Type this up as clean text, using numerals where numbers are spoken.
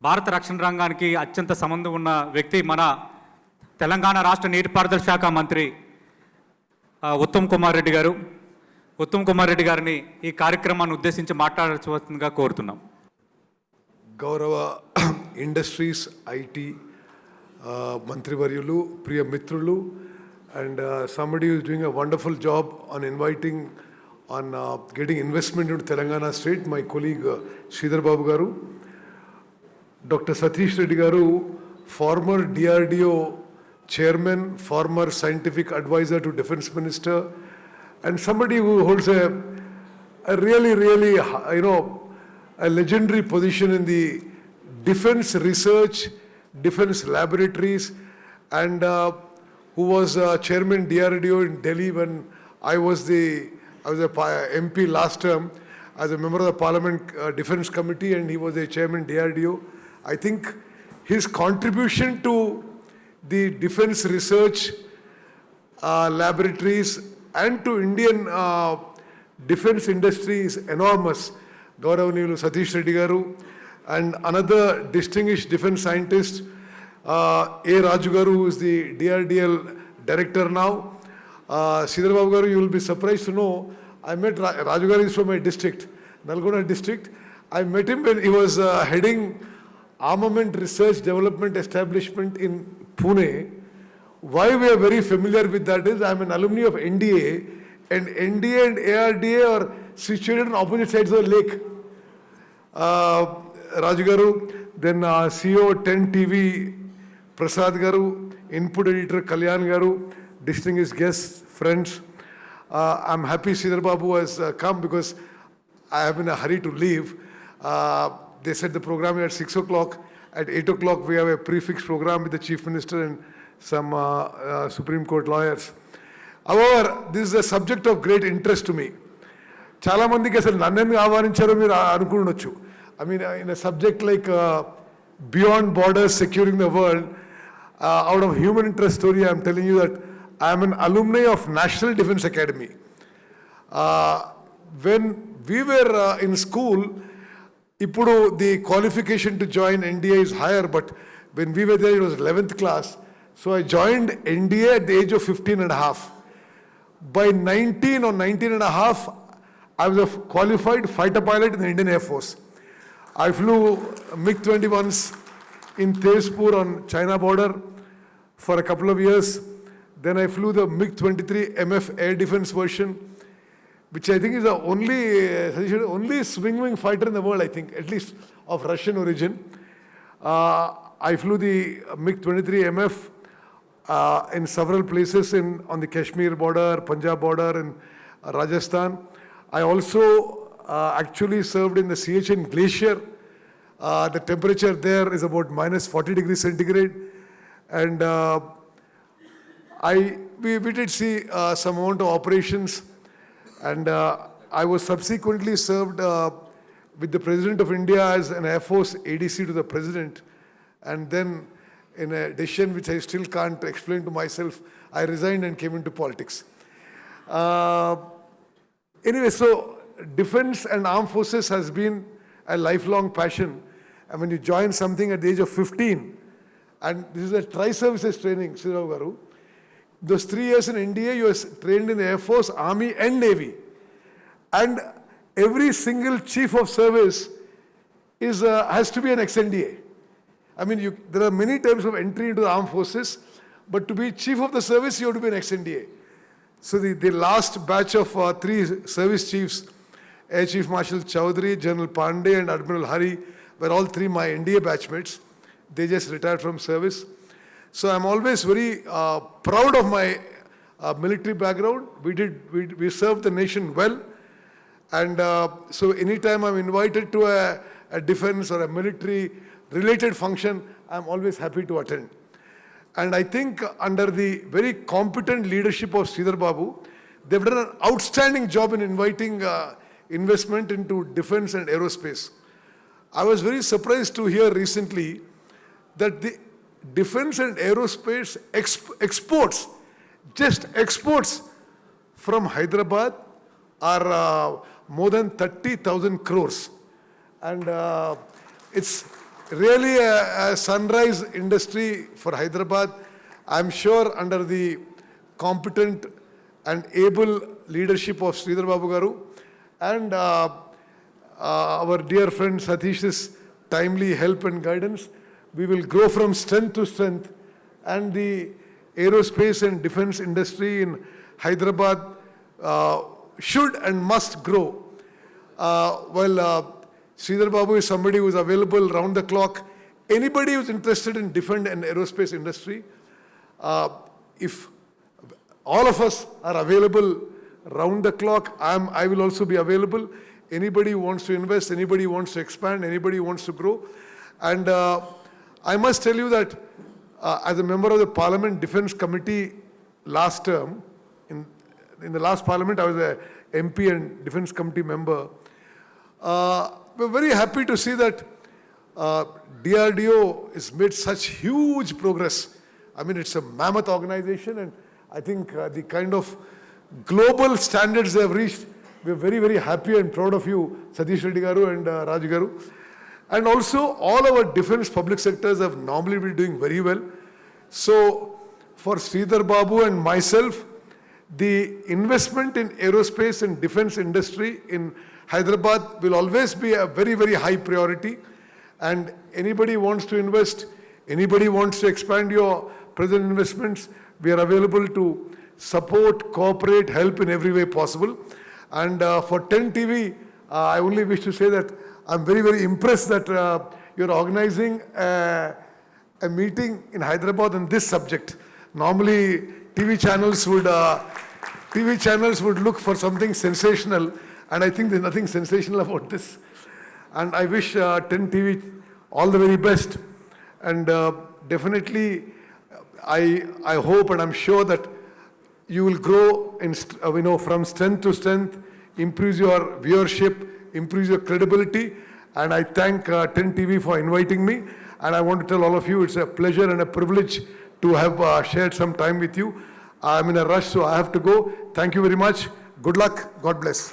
భారత రక్షణ రంగానికి అత్యంత సంబంధం ఉన్న వ్యక్తి మన తెలంగాణ రాష్ట్ర నీటిపారుదల శాఖ మంత్రి ఉత్తమ్ కుమార్ రెడ్డి గారు. ఉత్తమ్ కుమార్ రెడ్డి గారిని ఈ కార్యక్రమాన్ని ఉద్దేశించి మాట్లాడవలసిందిగా కోరుతున్నాం. గౌరవ ఇండస్ట్రీస్ ఐటీ మంత్రివర్యులు, ప్రియ మిత్రులు, and somebody who is doing a wonderful job on inviting on getting investment into Telangana state, my colleague Sridhar Babu garu, Dr. Satish Reddy garu, former DRDO chairman, former scientific advisor to defense minister, and somebody who holds a really a legendary position in the defense research, defense laboratories, and who was chairman DRDO in Delhi when I was a MP last term as a member of the Parliament Defence Committee, and he was a chairman DRDO. I think his contribution to the defence research laboratories and to Indian defence industry is enormous. Gauravanilu Satish Reddy garu, and another distinguished defence scientist, A. Raju garu, who is the DRDL director now. Sridhar Babu garu, you will be surprised to know, I met Raju garu is from my district, Nalgonda district. I met him when he was heading Armament Research Development Establishment in Pune. Why we are very familiar with that is I am an alumni of NDA, and NDA and ARDA are situated on opposite sides of the lake. Raju garu, then CEO 10 TV Prasad garu, input editor Kalyan garu, distinguished guests, friends. I'm happy Sridhar Babu has come because I have in a hurry to leave. They said the program is at 6 o'clock. At 8 o'clock we have a prefix program with the Chief Minister and some Supreme Court lawyers. However, this is a subject of great interest to me. చాలా మందికి అసలు నన్ను ఆహ్వానించారో మీరు అనుకుండొచ్చు. I mean, in a subject like beyond borders, securing the world, out of human interest story, I am telling you that I am an alumni of National Defence Academy. When we were in school, ippudu the qualification to join NDA is higher, but when we were there it was 11th class. So I joined NDA at the age of 15 and a half. By 19 or 19 and a half, I was a qualified fighter pilot in the Indian Air Force. I flew MiG-21s in Tezpur on China border for a couple of years. Then I flew the MiG-23 MF air defense version, which I think is the only swing-wing fighter in the world, I think, at least of Russian origin. I flew the MiG-23 MF in several places on the Kashmir border, Punjab border, and Rajasthan. I also actually served in the CHN glacier. The temperature there is about minus 40 degrees centigrade. And we did see some amount of operations. And I was subsequently served with the President of India as an Air Force ADC to the President. And then in a decision which I still can't explain to myself, I resigned and came into politics. Anyway, so defense and armed forces has been a lifelong passion. And when you join something at the age of 15, and this is a tri-services training, Sridhar garu, those 3 years in India, you are trained in the Air Force, Army and Navy. And every single chief of service has to be an ex-NDA. I mean, there are many types of entry into the armed forces, but to be chief of the service, you have to be an ex-NDA. So the last batch of 3 service chiefs, Air Chief Marshal Chowdhury, General Pandey, and Admiral Hari, were all 3 my NDA batchmates. They just retired from service. So I'm always very proud of my military background. We served the nation well. And so anytime I'm invited to a defense or a military related function, I'm always happy to attend. And I think under the very competent leadership of Sridhar Babu, they've done an outstanding job in inviting investment into defense and aerospace. I was very surprised to hear recently that the defense and aerospace exports, just exports from Hyderabad are more than 30,000 crores. And it's really a sunrise industry for Hyderabad. I'm sure under the competent and able leadership of Sridhar Babu Garu and our dear friend Satish's timely help and guidance, we will grow from strength to strength, and the aerospace and defense industry in Hyderabad should and must grow. Sridhar Babu is somebody who is available round the clock. Anybody who is interested in defense and aerospace industry, if all of us are available round the clock, I will also be available. Anybody who wants to invest, anybody who wants to expand, anybody who wants to grow. And I must tell you that as a member of the Parliament Defence Committee last term, in the last Parliament I was a MP and Defence Committee member, we're very happy to see that DRDO has made such huge progress. I mean, it's a mammoth organization, and I think the kind of global standards they have reached, we're very, very happy and proud of you, Satish Reddy Garu and Raj Garu. And also, all our defense public sectors have normally been doing very well. So, for Sridhar Babu and myself, the investment in aerospace and defense industry in Hyderabad will always be a very, very high priority. And anybody wants to invest, anybody wants to expand your present investments, we are available to support, cooperate, help in every way possible. And for 10 TV, I only wish to say that I'm very, very impressed that you're organizing a meeting in Hyderabad on this subject. Normally, TV channels would look for something sensational, and I think there's nothing sensational about this. And I wish 10 TV all the very best. And definitely, I hope and I'm sure that you will grow from strength to strength, improve your viewership, improve your credibility. And I thank 10 TV for inviting me. And I want to tell all of you, it's a pleasure and a privilege to have shared some time with you. I'm in a rush, so I have to go. Thank you very much. Good luck. God bless.